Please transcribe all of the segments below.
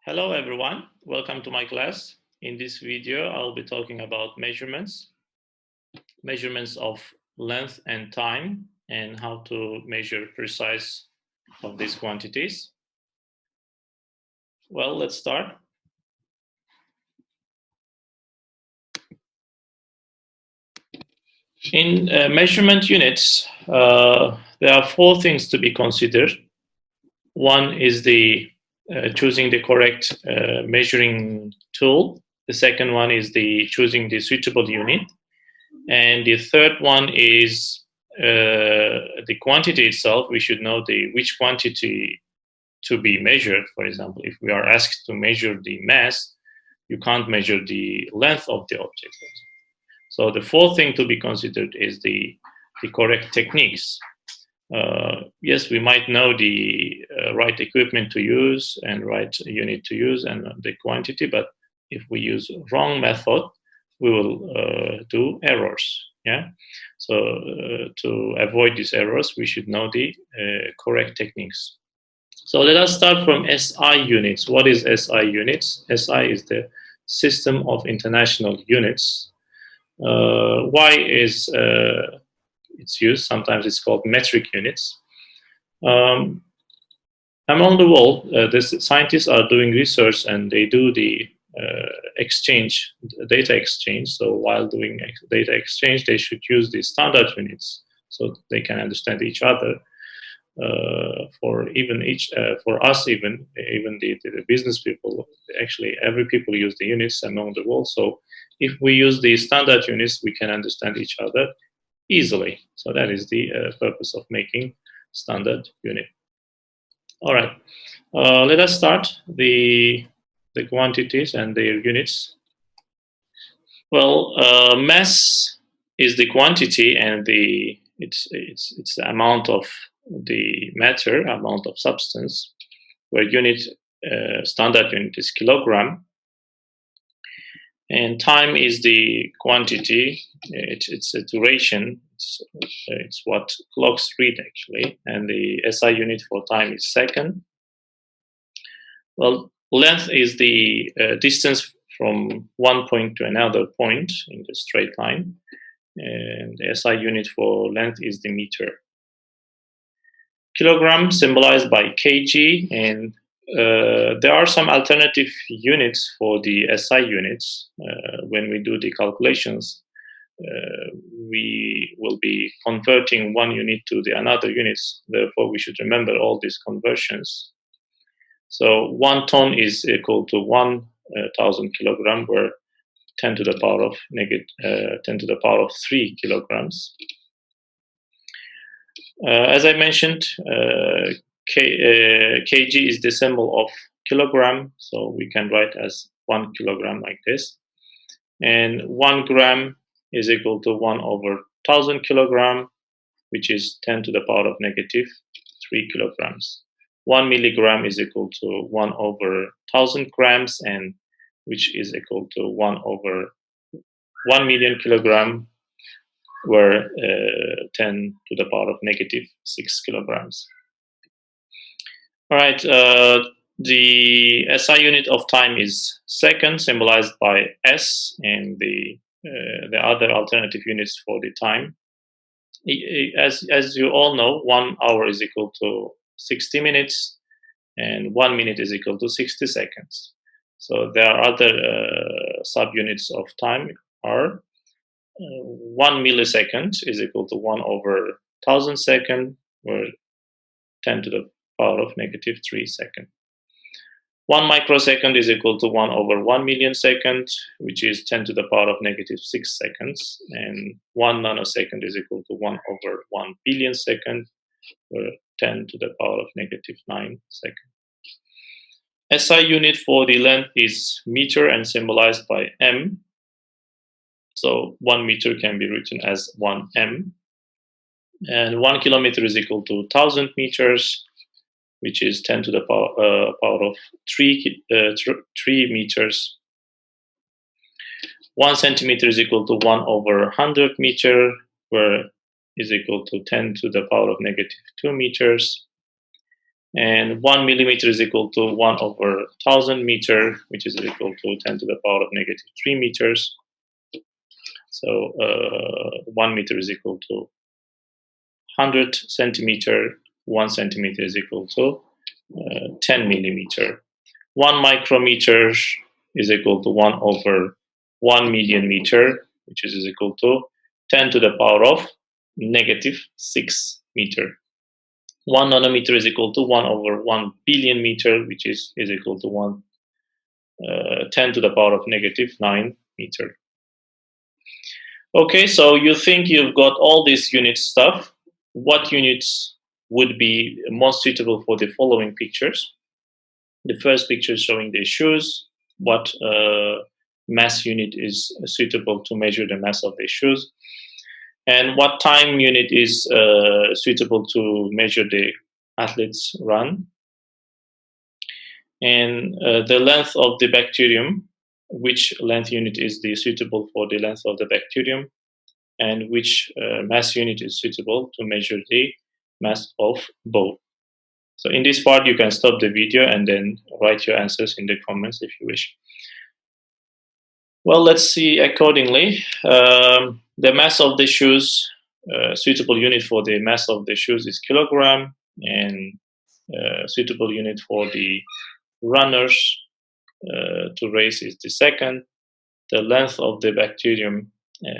Hello everyone, welcome to my class. In this video, I'll be talking about measurements of length and time, and how to measure precise of these quantities. Well, let's start. In measurement units, there are four things to be considered. One is the choosing the correct measuring tool. The second one is the choosing the suitable unit. And the third one is the quantity itself. We should know which quantity to be measured. For example, if we are asked to measure the mass, you can't measure the length of the object. So the fourth thing to be considered is the correct techniques. Yes, we might know the right equipment to use and right unit to use and the quantity, but if we use wrong method, we will do errors. Yeah. So to avoid these errors, we should know the correct techniques. So let us start from SI units. What is SI units? SI is the System of International Units. Why is it's used? Sometimes it's called metric units. Among the world, the scientists are doing research and they do the data exchange. So while doing data exchange, they should use the standard units so they can understand each other. For us, even the business people, actually every people use the units among the world. So if we use the standard units, we can understand each other easily. So that is the purpose of making standard unit. All right, let us start the quantities and their units. Well, mass is the quantity, and it's the amount of the matter, amount of substance, where standard unit is kilogram, and time is the quantity. It's a duration. It's what clocks read actually, and the SI unit for time is second. Well, length is the distance from one point to another point in the straight line, and the SI unit for length is the meter. Kilogram symbolized by kg, and there are some alternative units for the SI units. When we do the calculations, we will be converting one unit to the another units. Therefore, we should remember all these conversions. So 1 ton is equal to 1,000 kilogram, where 10 to the power of 3 kilograms. As I mentioned, kg is the symbol of kilogram, so we can write as 1 kilogram like this. And 1 gram is equal to 1 over 1,000 kilogram, which is 10 to the power of negative 3 kilograms. 1 milligram is equal to 1 over 1,000 grams, and which is equal to 1 over 1 million kilogram, where 10 to the power of negative 6 kilograms. All right, the SI unit of time is second, symbolized by S, and the other alternative units for the time. As you all know, 1 hour is equal to 60 minutes, and 1 minute is equal to 60 seconds. So there are other subunits of time are 1 millisecond is equal to 1 over 1,000 second, or 10 to the power of negative 3 second. 1 microsecond is equal to 1 over 1 million second, which is 10 to the power of negative 6 seconds. And 1 nanosecond is equal to 1 over 1 billion second, or 10 to the power of negative 9 second. SI unit for the length is meter and symbolized by m. So 1 meter can be written as 1 m. And 1 kilometer is equal to 1,000 meters, which is 10 to the power of 3 meters. 1 centimeter is equal to 1 over 100 meter, where is equal to 10 to the power of negative 2 meters. And 1 millimeter is equal to 1 over 1000 meter, which is equal to 10 to the power of negative 3 meters. So 1 meter is equal to 100 centimeter. 1 centimeter is equal to 10 millimeter. 1 micrometer is equal to 1 over 1 million meter, which is equal to 10 to the power of negative 6 meter. 1 nanometer is equal to 1 over 1 billion meter, which is equal to 10 to the power of negative 9 meter. Okay, so you think you've got all this unit stuff. What units would be most suitable for the following pictures? The first picture is showing the shoes. What mass unit is suitable to measure the mass of the shoes? And what time unit is suitable to measure the athlete's run? And the length of the bacterium, which length unit is suitable for the length of the bacterium, and which mass unit is suitable to measure the mass of both. So in this part, you can stop the video and then write your answers in the comments if you wish. Well, let's see accordingly. The mass of the shoes, suitable unit for the mass of the shoes is kilogram, and suitable unit for the runners to race is the second. The length of the bacterium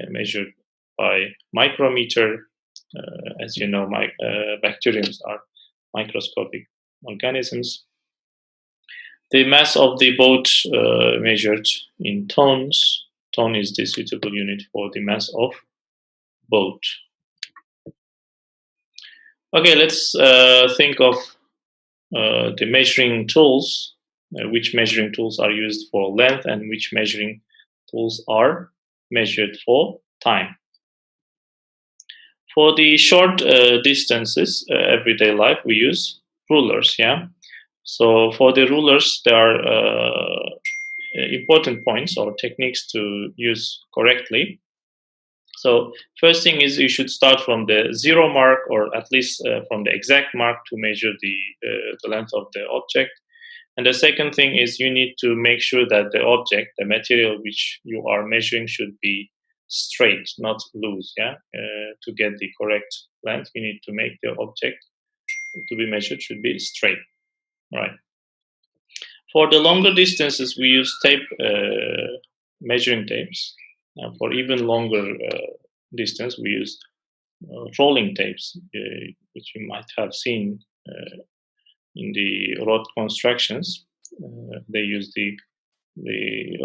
measured by micrometer. As you know, bacteriums are microscopic organisms. The mass of the boat measured in tons. Ton is the suitable unit for the mass of boat. Okay, let's think of the measuring tools. Which measuring tools are used for length and which measuring tools are measured for time. For the short distances, everyday life, we use rulers, yeah? So for the rulers, there are important points or techniques to use correctly. So first thing is you should start from the 0 mark, or at least from the exact mark, to measure the length of the object. And the second thing is you need to make sure that the object, the material which you are measuring, should be straight, not loose. Yeah, to get the correct length, you need to make the object to be measured should be straight. Right. For the longer distances, we use tape, measuring tapes. For even longer distance, we use rolling tapes, which you might have seen in the road constructions. They use the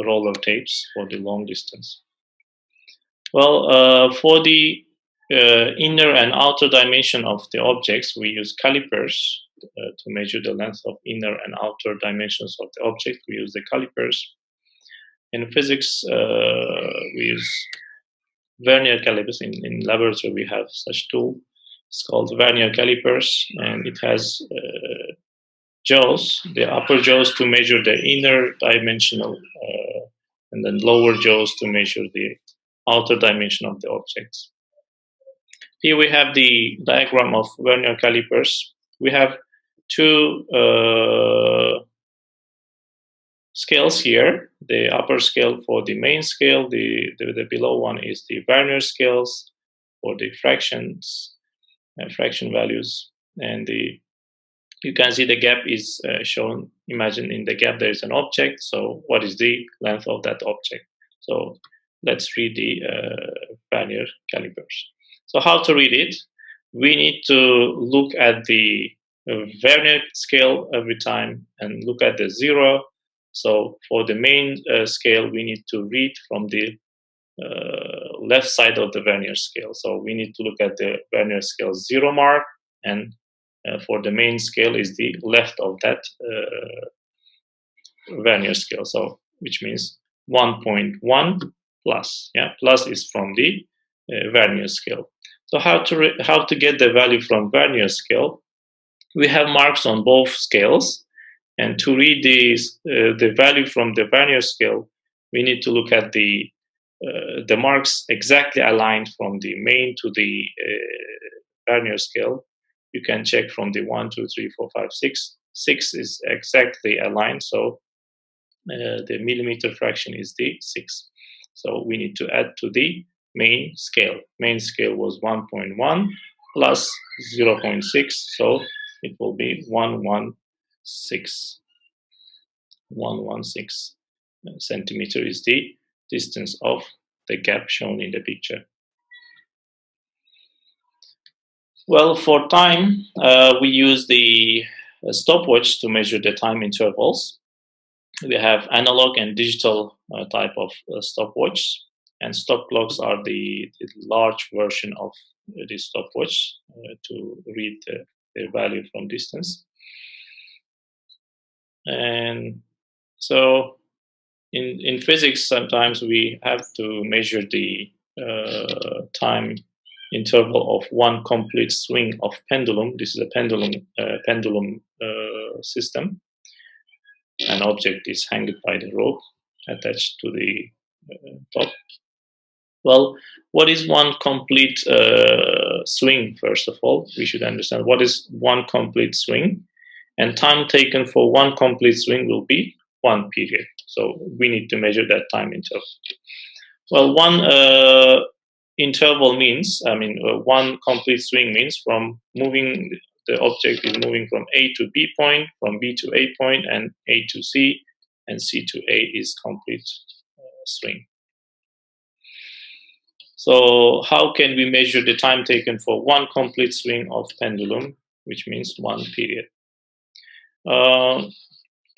roller tapes for the long distance. Well, for the inner and outer dimension of the objects, we use calipers to measure the length of inner and outer dimensions of the object. We use the calipers. In physics, we use Vernier Calipers. In laboratory, we have such tool. It's called Vernier Calipers, and it has jaws, the upper jaws to measure the inner dimensional, and then lower jaws to measure the outer dimension of the objects. Here we have the diagram of Vernier calipers. We have two scales here. The upper scale for the main scale, the below one is the Vernier scales for the fractions, fraction values, and you can see the gap is shown. Imagine in the gap there is an object. So what is the length of that object? So let's read the Vernier calipers. So how to read it? We need to look at the Vernier scale every time and look at the 0. So for the main scale, we need to read from the left side of the Vernier scale. So we need to look at the Vernier scale 0 mark, and for the main scale is the left of that Vernier scale. So which means 1.1 plus. Yeah, plus is from the Vernier scale. So how to get the value from Vernier scale? We have marks on both scales, and to read the value from the Vernier scale, we need to look at the the marks exactly aligned from the main to the Vernier scale. You can check from the 1, 2, 3, 4, 5, 6. 6 is exactly aligned, so the millimeter fraction is the 6. So we need to add to the main scale. Main scale was 1.1 plus 0.6, so it will be 116. 116 centimeter is the distance of the gap shown in the picture. Well, for time, we use the stopwatch to measure the time intervals. We have analog and digital type of stopwatch, and stop clocks are the large version of the stopwatch to read the value from distance. And so in physics, sometimes we have to measure the time interval of one complete swing of pendulum. This is a pendulum system. An object is hanged by the rope attached to the top. Well, what is one complete swing? First of all, we should understand what is one complete swing, and time taken for one complete swing will be 1 period. So we need to measure that time interval. Well, one interval means, one complete swing means from moving, the object is moving from A to B point, from B to A point, and A to C, and C to A is complete swing. So how can we measure the time taken for one complete swing of pendulum, which means 1 period?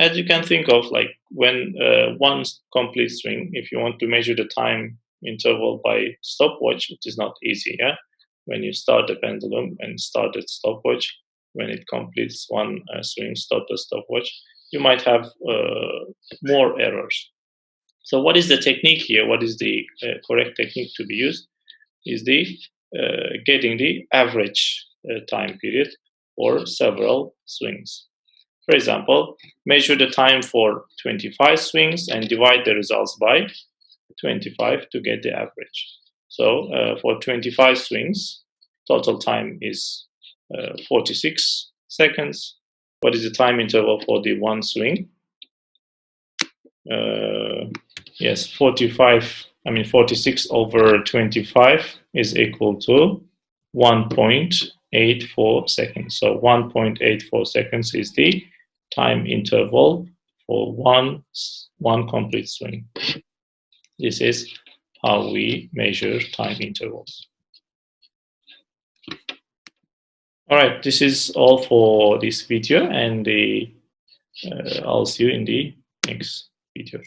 As you can think of, like when one complete swing, if you want to measure the time interval by stopwatch, it is not easy. Yeah, when you start the pendulum and start the stopwatch, when it completes one swing, stop the stopwatch, you might have more errors. So what is the technique here? What is the correct technique to be used? Is the getting the average time period for several swings. For example, measure the time for 25 swings and divide the results by 25 to get the average. So for 25 swings, total time is 46 seconds. What is the time interval for the one swing? Yes, 46 over 25 is equal to 1.84 seconds. So 1.84 seconds is the time interval for one complete swing. This is how we measure time intervals. All right, this is all for this video, and I'll see you in the next video.